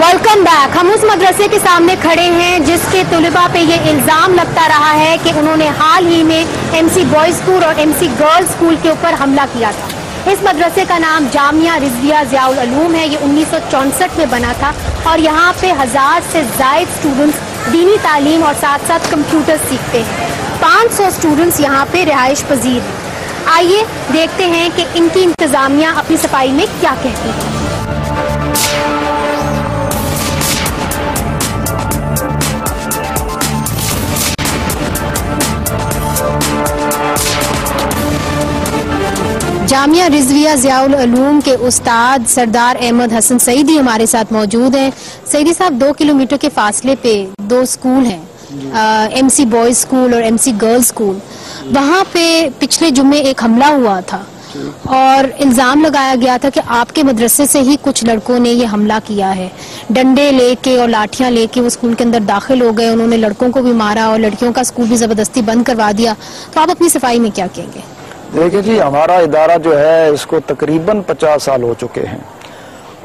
Welcome back. हम उस मदरसे के सामने खड़े हैं जिसके तुलबा पे ये इल्ज़ाम लगता रहा है कि उन्होंने हाल ही में एमसी बॉयज़ स्कूल और एमसी गर्ल्स स्कूल के ऊपर हमला किया था। इस मदरसे का नाम जामिया रिज़विया ज़ियाउल उलूम है। ये 1964 में बना था और यहाँ पे 1000 से ज़ायद स्टूडेंट्स दीनी तालीम और साथ साथ कंप्यूटर सीखते हैं। 500 स्टूडेंट्स यहाँ पे रिहाइश पजीर हैं। आइए देखते हैं कि इनकी इंतज़ामिया अपनी सफाई में क्या कहती है। जामिया रिज़विया ज़ियाउल उलूम के उस्ताद सरदार अहमद हसन सईदी हमारे साथ मौजूद हैं। सईदी साहब, 2 किलोमीटर के फासले पे 2 स्कूल हैं, एमसी बॉयज़ स्कूल और एमसी गर्ल्स स्कूल। वहाँ पे पिछले जुम्मे एक हमला हुआ था और इल्ज़ाम लगाया गया था कि आपके मदरसे से ही कुछ लड़कों ने ये हमला किया है। डंडे लेके और लाठियां लेके वो स्कूल के अंदर दाखिल हो गए, उन्होंने लड़कों को भी मारा और लड़कियों का स्कूल भी ज़बरदस्ती बंद करवा दिया। तो आप अपनी सफाई में क्या कहेंगे? देखिए जी, हमारा इदारा जो है इसको तकरीबन 50 साल हो चुके हैं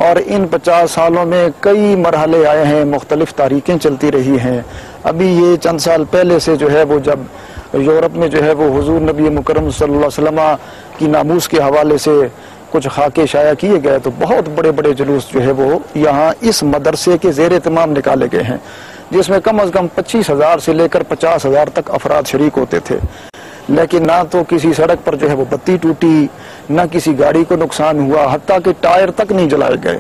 और इन 50 सालों में कई मरहले आए हैं, मुख्तलिफ तारीखें चलती रही हैं। अभी ये चंद साल पहले से जो है वो जब यूरोप में जो है वो हुजूर नबी मुकर्रम सल्लल्लाहु अलैहि वसल्लम की नामूस के हवाले से कुछ खाके शाया किए गए, तो बहुत बड़े बड़े जुलूस जो है वो यहाँ इस मदरसे के ज़ेर एहतमाम निकाले गए हैं, जिसमें कम अज़ कम 25,000 से लेकर 50,000 तक अफराद शरीक होते थे। लेकिन ना तो किसी सड़क पर जो है वो बत्ती टूटी, ना किसी गाड़ी को नुकसान हुआ, हत्ता कि टायर तक नहीं जलाए गए।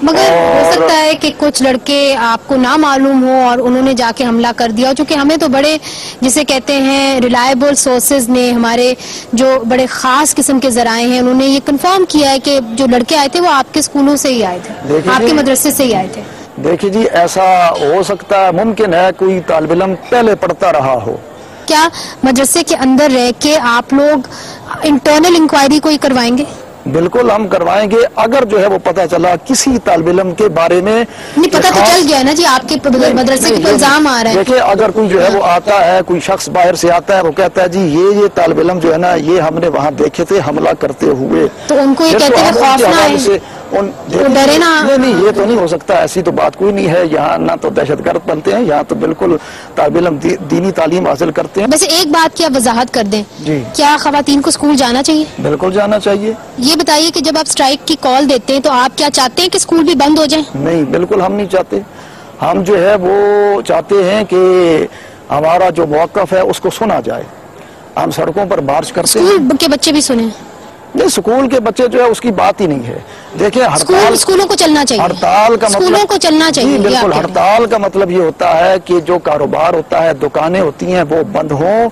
मगर हो सकता है कि कुछ लड़के आपको ना मालूम हो और उन्होंने जाके हमला कर दिया, क्योंकि हमें तो बड़े जिसे कहते हैं रिलायबल सोर्सेज ने, हमारे जो बड़े खास किस्म के जराए हैं, उन्होंने ये कंफर्म किया है कि जो लड़के आए थे वो आपके स्कूलों से ही आए थे, आपके मदरसे से ही आए थे। देखिए जी, ऐसा हो सकता है, मुमकिन है कोई तालिब इल्म पहले पढ़ता रहा हो। क्या मदरसे के अंदर रह के आप लोग इंटरनल इंक्वायरी कोई करवाएंगे? बिल्कुल हम करवाएंगे। अगर जो है वो पता चला किसी तालिब इल्म के बारे में, नहीं पता तो चल गया ना जी, आपके मदरसे के इल्जाम आ रहा है। देखिए, अगर कोई जो है वो आता है, कोई शख्स बाहर से आता है, वो कहता है जी ये तालिब इल्म जो है ना, ये हमने वहाँ देखे थे हमला करते हुए, तो उनको ये कहते हैं खौफ ना आए, डरे ना। नहीं, ये तो नहीं हो सकता, ऐसी तो बात कोई नहीं है। यहाँ ना तो दहशतगर्द बनते हैं, यहाँ तो बिल्कुल तालिब इल्म दीनी तालीम हासिल करते हैं। वैसे एक बात की आप वजाहत कर दें, क्या खवातीन को स्कूल जाना चाहिए? बिल्कुल जाना चाहिए। ये बताइए कि जब आप स्ट्राइक की कॉल देते हैं तो आप क्या चाहते हैं कि स्कूल भी बंद हो जाए? नहीं, बिल्कुल हम नहीं चाहते। हम जो है वो चाहते हैं कि हमारा जो मौक़िफ़ है उसको सुना जाए। हम सड़कों पर मार्च करते हैं, स्कूल के बच्चे भी सुने। नहीं, स्कूल के बच्चे जो है उसकी बात ही नहीं है। देखिए, हड़ताल, स्कूलों को चलना चाहिए। हड़ताल का मतलब स्कूलों को चलना चाहिए। बिल्कुल, हड़ताल का मतलब ये होता है कि जो कारोबार होता है, दुकानें होती हैं, वो बंद हों,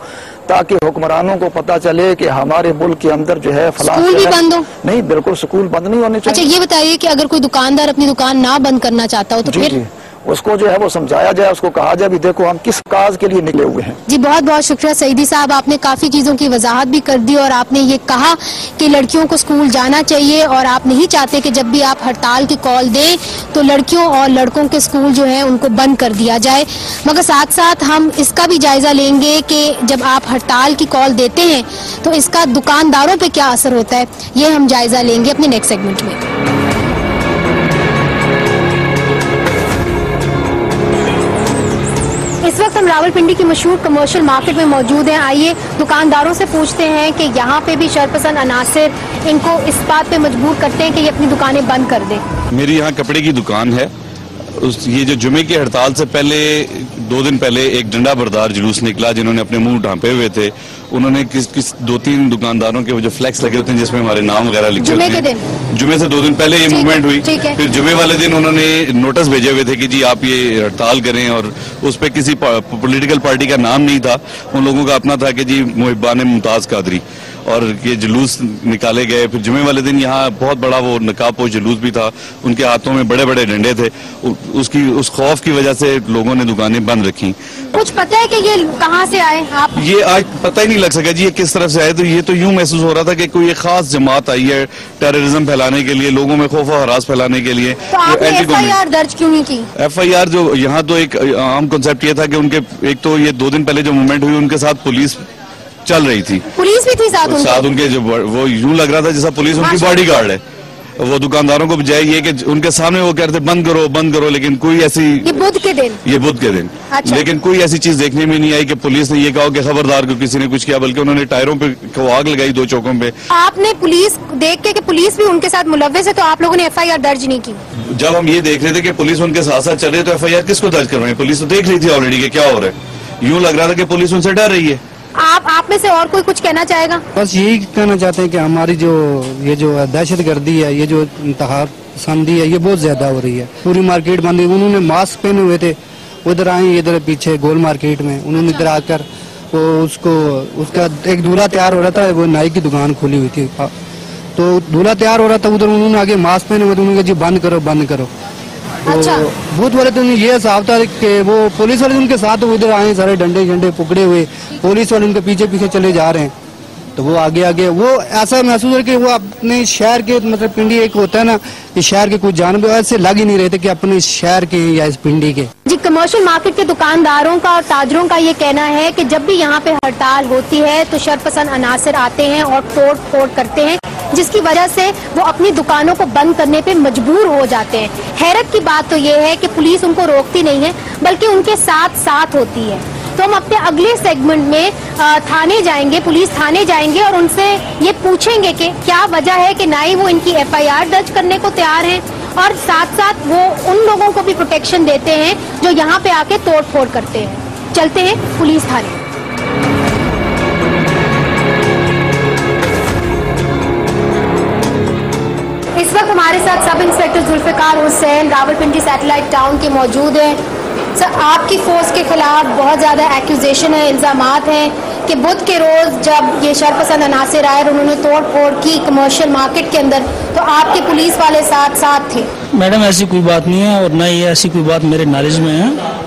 ताकि हुक्मरानों को पता चले कि हमारे मुल्क के अंदर जो है फलां स्कूल भी बंद हो। नहीं, बिल्कुल स्कूल बंद नहीं होने चाहिए। अच्छा, ये बताइए कि अगर कोई दुकानदार अपनी दुकान ना बंद करना चाहता हो तो फिर उसको जो है वो समझाया जाए, उसको कहा जाए भी देखो हम किस काज के लिए निकले हुए हैं। जी, बहुत बहुत शुक्रिया सईदी साहब, आपने काफी चीजों की वजाहत भी कर दी और आपने ये कहा कि लड़कियों को स्कूल जाना चाहिए और आप नहीं चाहते कि जब भी आप हड़ताल की कॉल दें तो लड़कियों और लड़कों के स्कूल जो है उनको बंद कर दिया जाए। मगर साथ साथ हम इसका भी जायजा लेंगे कि जब आप हड़ताल की कॉल देते हैं तो इसका दुकानदारों पे क्या असर होता है, ये हम जायजा लेंगे अपने नेक्स्ट सेगमेंट में। इस वक्त हम रावलपिंडी की मशहूर कमर्शियल मार्केट में मौजूद हैं। आइए दुकानदारों से पूछते हैं कि यहाँ पे भी शरपसंद अनासिर इनको इस बात पे मजबूर करते हैं कि ये अपनी दुकानें बंद कर दें। मेरी यहाँ कपड़े की दुकान है। ये जो जुमे की हड़ताल से पहले 2 दिन पहले एक डंडा बरदार जुलूस निकला, जिन्होंने अपने मुंह ढांपे हुए थे। उन्होंने किस 2-3 दुकानदारों के वो जो फ्लैक्स लगे होते हैं जिसमें हमारे नाम वगैरह लिखे होते हैं, जुमे से 2 दिन पहले ये मूवमेंट हुई। फिर जुमे वाले दिन उन्होंने नोटिस भेजे हुए थे कि जी आप ये हड़ताल करें, और उस पर किसी पॉलिटिकल पार्टी का नाम नहीं था, उन लोगों का अपना था कि जी मुहिब्बान मुमताज कादरी, और ये जुलूस निकाले गए। फिर जुमे वाले दिन यहाँ बहुत बड़ा वो नकाबपोश जुलूस भी था, उनके हाथों में बड़े बड़े डंडे थे। उस खौफ की वजह से लोगों ने दुकानें बंद रखी। कुछ पता है कि ये कहाँ से आए? आप ये आज पता ही नहीं लग सका जी ये किस तरफ से आए। तो ये तो यूं महसूस हो रहा था कि कोई एक खास जमात आई है टेररिज्म फैलाने के लिए, लोगों में खौफ और हरास फैलाने के लिए। तो आपने FIR दर्ज क्यों नहीं की? FIR जो यहाँ तो एक आम कॉन्सेप्ट ये था कि उनके एक तो ये 2 दिन पहले जो मूवमेंट हुई उनके साथ पुलिस चल रही थी, पुलिस भी थी साथ उनके जो वो यूं लग रहा था जैसा पुलिस उनकी बॉडीगार्ड है। वो दुकानदारों को बजाय ये कि उनके सामने वो कह रहे थे बंद करो, लेकिन कोई ऐसी ये बुध के दिन अच्छा। लेकिन कोई ऐसी चीज देखने में नहीं आई कि पुलिस ने ये कहा कि खबरदार को किसी ने कुछ किया, बल्कि उन्होंने टायरों पे आग लगाई 2 चौकों पे। आपने पुलिस देख के कि पुलिस भी उनके साथ मुलव्वस है, तो आप लोगों ने FIR दर्ज नहीं की? जब हम ये देख रहे थे कि पुलिस उनके साथ साथ चल रही है, तो FIR किसको दर्ज करवाएं? पुलिस तो देख रही थी ऑलरेडी कि क्या हो रहा है। यूं लग रहा था कि पुलिस उनसे डर रही है। आप में से और कोई कुछ कहना चाहेगा? बस यही कहना चाहते हैं कि हमारी ये जो दहशतगर्दी है, ये जो इंतहा पसंदी है, ये बहुत ज्यादा हो रही है। पूरी मार्केट बंद है। उन्होंने मास्क पहने हुए थे, उधर आए इधर पीछे गोल मार्केट में, उन्होंने इधर आकर वो उसका एक दूल्हा तैयार हो रहा था, वो नाई की दुकान खोली हुई थी, तो दूल्हा तैयार हो रहा था, उधर उन्होंने आगे मास्क पहने हुए थे, उन्होंने कहा जी बंद करो। अच्छा। तो भूत वाले तो ये हिसाब था कि वो पुलिस वाले उनके साथ उधर आए, सारे डंडे पकड़े हुए, पुलिस वाले उनके पीछे चले जा रहे हैं, तो वो आगे वो ऐसा महसूस है कि वो अपने शहर के, मतलब पिंडी एक होता है ना, इस शहर के कुछ जानवर ऐसे लग ही नहीं रहे थे कि अपने इस शहर के या इस पिंडी के। जी, कमर्शियल मार्केट के दुकानदारों का और ताजरों का ये कहना है कि जब भी यहाँ पे हड़ताल होती है तो शरपसंद अनासर आते हैं और तोड़ फोड़ करते हैं, जिसकी वजह से वो अपनी दुकानों को बंद करने पे मजबूर हो जाते हैं। हैरत की बात तो ये है कि पुलिस उनको रोकती नहीं है, बल्कि उनके साथ होती है। तो हम अपने अगले सेगमेंट में थाने जाएंगे, पुलिस थाने जाएंगे और उनसे ये पूछेंगे कि क्या वजह है कि ना ही वो इनकी FIR दर्ज करने को तैयार हैं, और साथ साथ वो उन लोगों को भी प्रोटेक्शन देते हैं जो यहाँ पे आके तोड़ फोड़ करते हैं। चलते हैं पुलिस थाने। इस वक्त हमारे साथ sub inspector Zulfikar Hussain Rawalpindi satellite town के मौजूद हैं। सर, आपकी फोर्स के खिलाफ बहुत ज्यादा एक्यूजेशन है, इल्जामात हैं कि बुध के रोज जब ये शरपसंद अनासिर आए और उन्होंने तोड़ फोड़ की कमर्शियल मार्केट के अंदर, तो आपके पुलिस वाले साथ थे। मैडम ऐसी कोई बात नहीं है, और न ही ऐसी कोई बात मेरे नॉलेज में है।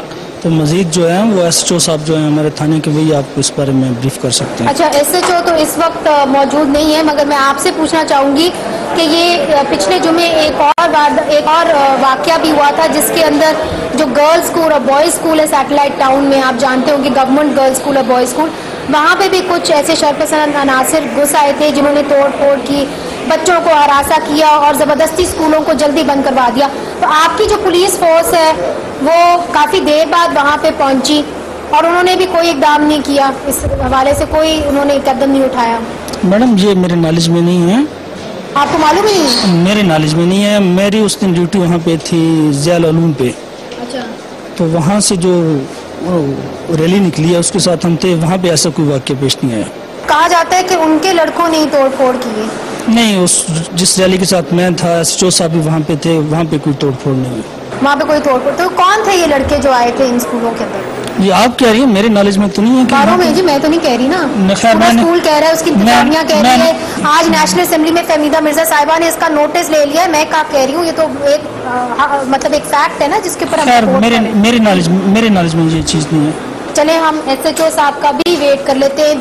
तो मजीद जो है वो SHO साहब जो है हमारे थाने के, वही आपको इस बारे में ब्रीफ कर सकते हैं। अच्छा, SHO तो इस वक्त मौजूद नहीं है, मगर मैं आपसे पूछना चाहूंगी कि ये पिछले जुमे एक और वाकया भी हुआ था, जिसके अंदर जो गर्ल्स स्कूल और बॉयज स्कूल है सैटेलाइट टाउन में, आप जानते हो कि गवर्नमेंट गर्ल्स स्कूल और बॉयज स्कूल, वहाँ पे भी कुछ ऐसे शरपसंद अनासिर घुस आए थे जिन्होंने तोड़ फोड़ की, बच्चों को हरासा किया और जबरदस्ती स्कूलों को जल्दी बंद करवा दिया। तो आपकी जो पुलिस फोर्स है वो काफी देर बाद वहाँ पे पहुंची और उन्होंने भी कोई इकदाम नहीं किया, इस हवाले से कोई उन्होंने कदम नहीं उठाया? मैडम ये मेरे नॉलेज में नहीं है। आपको मालूम ही नहीं? मेरे नॉलेज में नहीं है। मेरी उस दिन ड्यूटी वहाँ पे थी ज़ियाल उलूम पे। अच्छा। तो वहाँ से जो रैली निकली है उसके साथ हम थे, वहाँ पे ऐसा कोई वाक्य पेश नहीं आया। कहा जाता है कि उनके लड़कों ने तोड़ फोड़ की। नहीं, उस जिस रैली के साथ मैं था, SHO साहब भी वहाँ पे थे, वहाँ पे कोई तोड़ फोड़ नहीं हुई। वहाँ पे कोई तोड़ फोड़? तो कौन थे ये लड़के जो आए थे इन स्कूलों के अंदर? ये आप कह रही है, मेरे नॉलेज में तो नहीं है। बारों में जी, मैं तो नहीं कह रही ना, पूरा स्कूल कह रहा है, उसकी इंतजामिया कह रही है। आज नेशनल असेंबली में फहमीदा मिर्जा साहिबा ने इसका नोटिस ले लिया है। मैं क्या कह रही हूँ, ये तो एक मतलब एक फैक्ट है ना जिसके ऊपर मेरे नॉलेज में ये चीज नहीं है। चले हम SHO साहब का भी वेट कर लेते हैं।